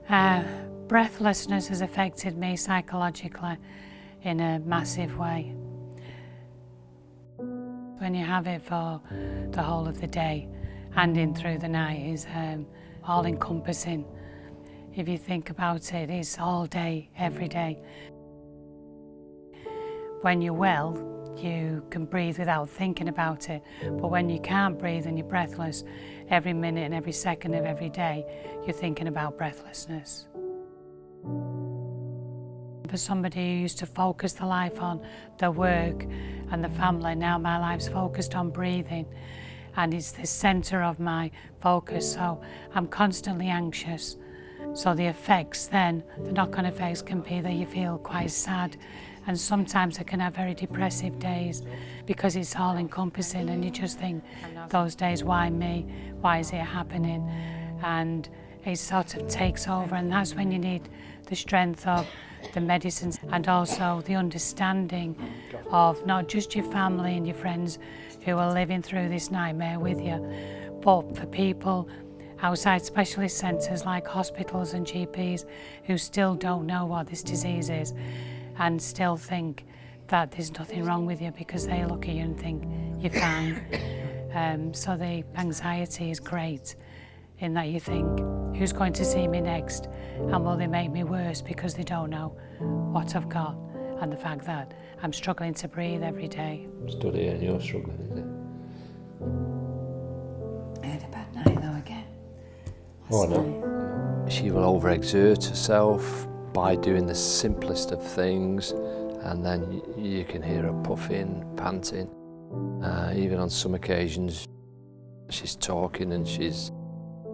Breathlessness has affected me psychologically in a massive way. When you have it for the whole of the day and in through the night is all encompassing. If you think about it, it's all day, every day. When you're well, you can breathe without thinking about it, but when you can't breathe and you're breathless, every minute and every second of every day, you're thinking about breathlessness. For somebody who used to focus their life on their work and the family, now my life's focused on breathing, and it's the centre of my focus, so I'm constantly anxious. So the effects then, the knock-on effects can be that you feel quite sad, and sometimes I can have very depressive days because it's all encompassing and you just think those days, why me? Why is it happening? And it sort of takes over, and that's when you need the strength of the medicines and also the understanding of not just your family and your friends who are living through this nightmare with you, but for people outside specialist centres like hospitals and GPs who still don't know what this disease is and still think that there's nothing wrong with you because they look at you and think you're fine. So the anxiety is great in that you think, who's going to see me next, and will they make me worse because they don't know what I've got, and the fact that I'm struggling to breathe every day. Stood here and you're struggling, is it? I had a bad night though again. Oh no. She will overexert herself by doing the simplest of things, and then you can hear her puffing, panting. Even on some occasions she's talking and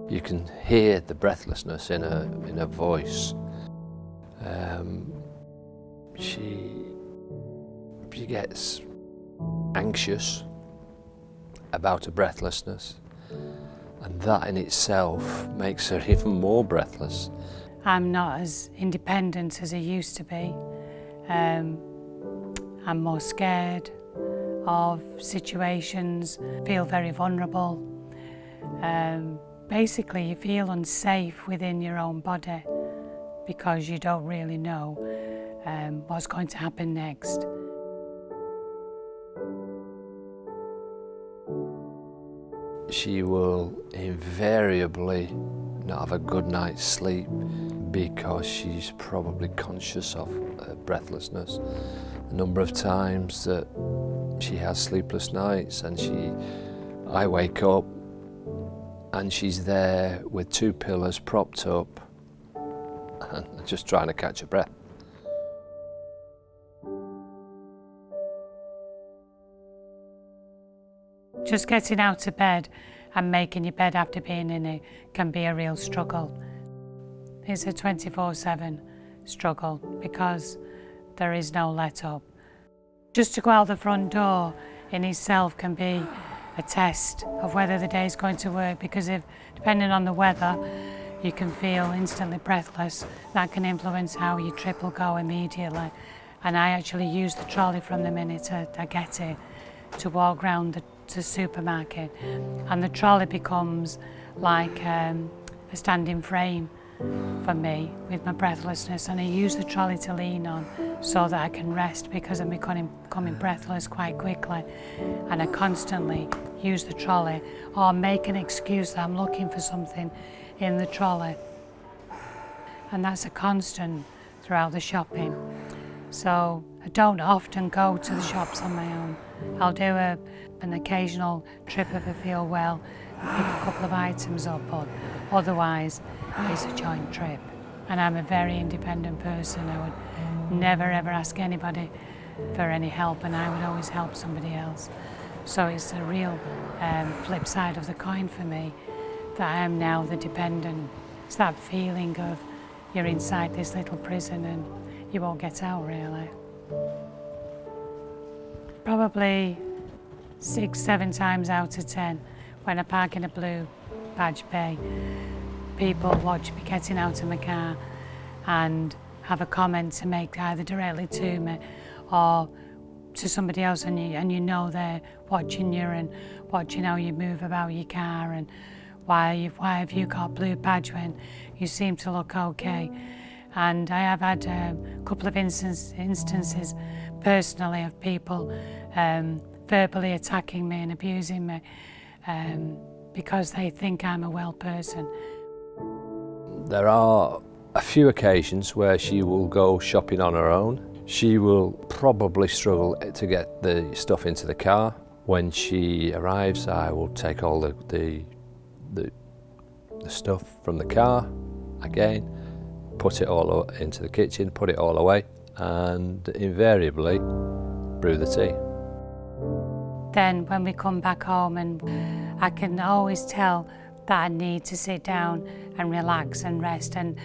you can hear the breathlessness in her voice. She gets anxious about her breathlessness, and that in itself makes her even more breathless. I'm not as independent as I used to be. I'm more scared of situations, feel very vulnerable. Basically, you feel unsafe within your own body because you don't really know what's going to happen next. She will invariably not have a good night's sleep because she's probably conscious of her breathlessness. The number of times that she has sleepless nights and I wake up and she's there with 2 pillows propped up and just trying to catch her breath. Just getting out of bed and making your bed after being in it can be a real struggle. It's a 24/7 struggle because there is no let up. Just to go out the front door in itself can be a test of whether the day is going to work, because if, depending on the weather, you can feel instantly breathless. That can influence how your trip will go immediately. And I actually use the trolley from the minute I get it to walk round the supermarket, and the trolley becomes like a standing frame for me with my breathlessness, and I use the trolley to lean on so that I can rest because I'm becoming breathless quite quickly, and I constantly use the trolley or make an excuse that I'm looking for something in the trolley, and that's a constant throughout the shopping. So I don't often go to the shops on my own. I'll do an occasional trip if I feel well, pick a couple of items up, but otherwise it's a joint trip. And I'm a very independent person. I would never ever ask anybody for any help, and I would always help somebody else. So it's a real flip side of the coin for me, that I am now the dependent. It's that feeling of you're inside this little prison and you won't get out, really. Probably 6-7 times out of 10, when I park in a blue badge bay, people watch me getting out of my car and have a comment to make either directly to me or to somebody else, and you know they're watching you and watching how you move about your car and why have you got a blue badge when you seem to look okay? And I have had a couple of instances personally of people verbally attacking me and abusing me because they think I'm a well person. There are a few occasions where she will go shopping on her own. She will probably struggle to get the stuff into the car. When she arrives, I will take all the stuff from the car, again, put it all into the kitchen, put it all away, and invariably brew the tea. Then when we come back home, and I can always tell that I need to sit down and relax and rest, and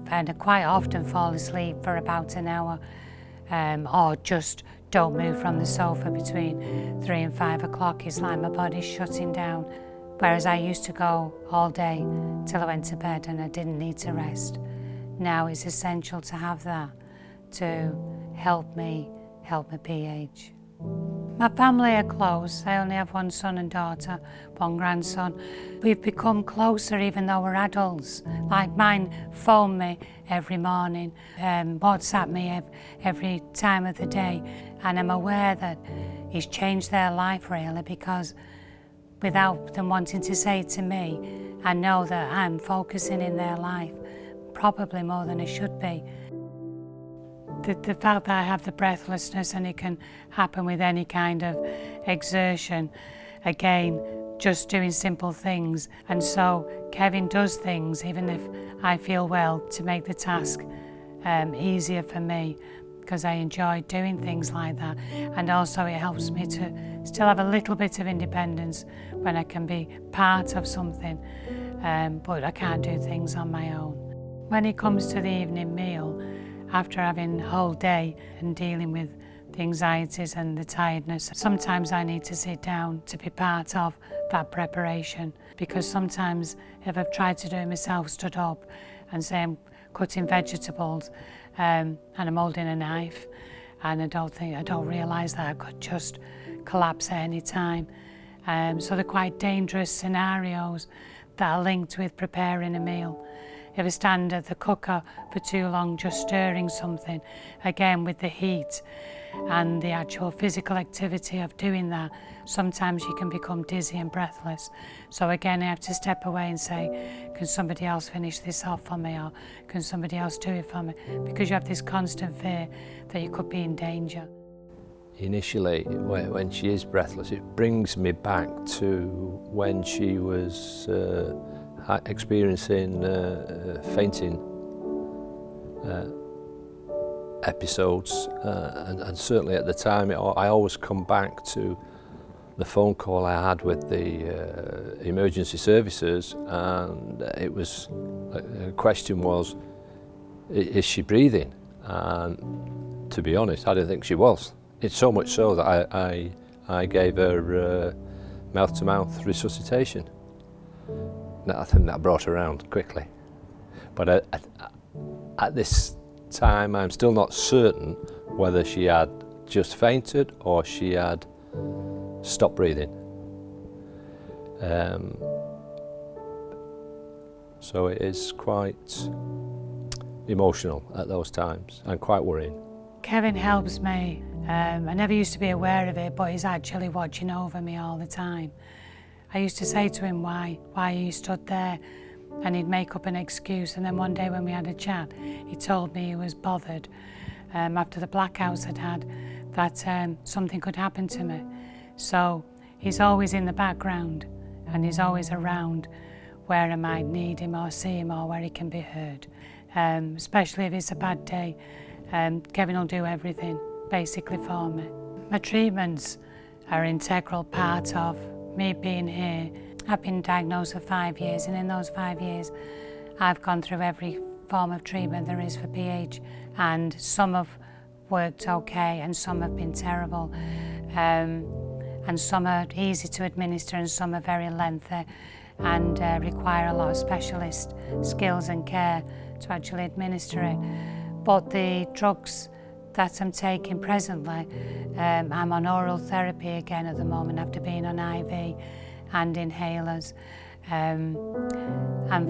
I quite often fall asleep for about an hour, or just don't move from the sofa between 3 and 5 o'clock. It's like my body's shutting down. Whereas I used to go all day till I went to bed and I didn't need to rest. Now it's essential to have that to help me help my pH. My family are close. I only have one son and daughter, one grandson. We've become closer even though we're adults. Like mine phone me every morning, WhatsApp me every time of the day. And I'm aware that he's changed their life really, because without them wanting to say it to me, I know that I'm focusing in their life, probably more than I should be. The fact that I have the breathlessness, and it can happen with any kind of exertion, again, just doing simple things. And so Kevin does things, even if I feel well, to make the task easier for me, because I enjoy doing things like that. And also it helps me to still have a little bit of independence when I can be part of something, but I can't do things on my own. When it comes to the evening meal, after having a whole day and dealing with the anxieties and the tiredness, sometimes I need to sit down to be part of that preparation, because sometimes if I've tried to do it myself, stood up and say I'm cutting vegetables and I'm holding a knife, and I don't realise that I could just collapse at any time. So they're quite dangerous scenarios that are linked with preparing a meal. If I stand at the cooker for too long just stirring something, again with the heat and the actual physical activity of doing that, sometimes you can become dizzy and breathless. So again, I have to step away and say, can somebody else finish this off for me, or can somebody else do it for me? Because you have this constant fear that you could be in danger. Initially, when she is breathless, it brings me back to when she was experiencing fainting episodes, and certainly at the time I always come back to the phone call I had with the emergency services, and it was the question was, is she breathing? And to be honest, I didn't think she was. It's so much so that I gave her mouth-to-mouth resuscitation. I think that brought her around quickly. But at this time, I'm still not certain whether she had just fainted or she had stopped breathing. So it is quite emotional at those times and quite worrying. Kevin helps me. I never used to be aware of it, but he's actually watching over me all the time. I used to say to him, why are you stood there? And he'd make up an excuse. And then one day when we had a chat, he told me he was bothered after the blackouts I'd had, that something could happen to me. So he's always in the background, and he's always around where I might need him or see him, or where he can be heard. Especially if it's a bad day, Kevin will do everything basically for me. My treatments are an integral part of me being here. I've been diagnosed for 5 years, and in those 5 years I've gone through every form of treatment there is for pH, and some have worked okay and some have been terrible, and some are easy to administer and some are very lengthy and require a lot of specialist skills and care to actually administer it. But the drugs that I'm taking presently, I'm on oral therapy again at the moment after being on IV and inhalers. and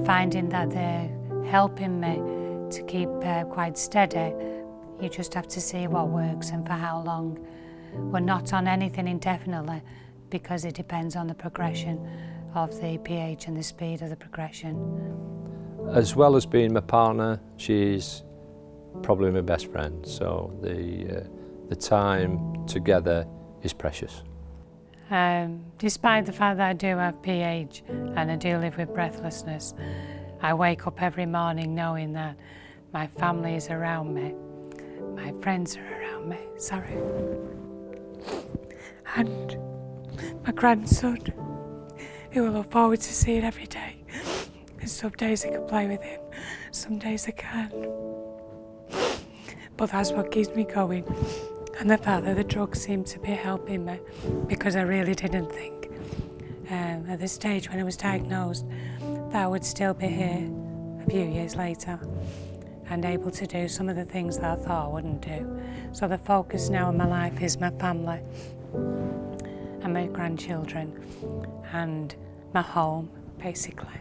finding that they're helping me to keep quite steady. You just have to see what works and for how long. We're not on anything indefinitely because it depends on the progression of the pH and the speed of the progression. As well as being my partner, she's probably my best friend, so the time together is precious. Despite the fact that I do have pH and I do live with breathlessness, I wake up every morning knowing that my family is around me, my friends are around me, and my grandson, who I look forward to seeing every day. And some days I can play with him, some days I can't. But that's what keeps me going. And the fact that the drugs seem to be helping me, because I really didn't think at the stage when I was diagnosed that I would still be here a few years later and able to do some of the things that I thought I wouldn't do. So the focus now in my life is my family and my grandchildren and my home, basically.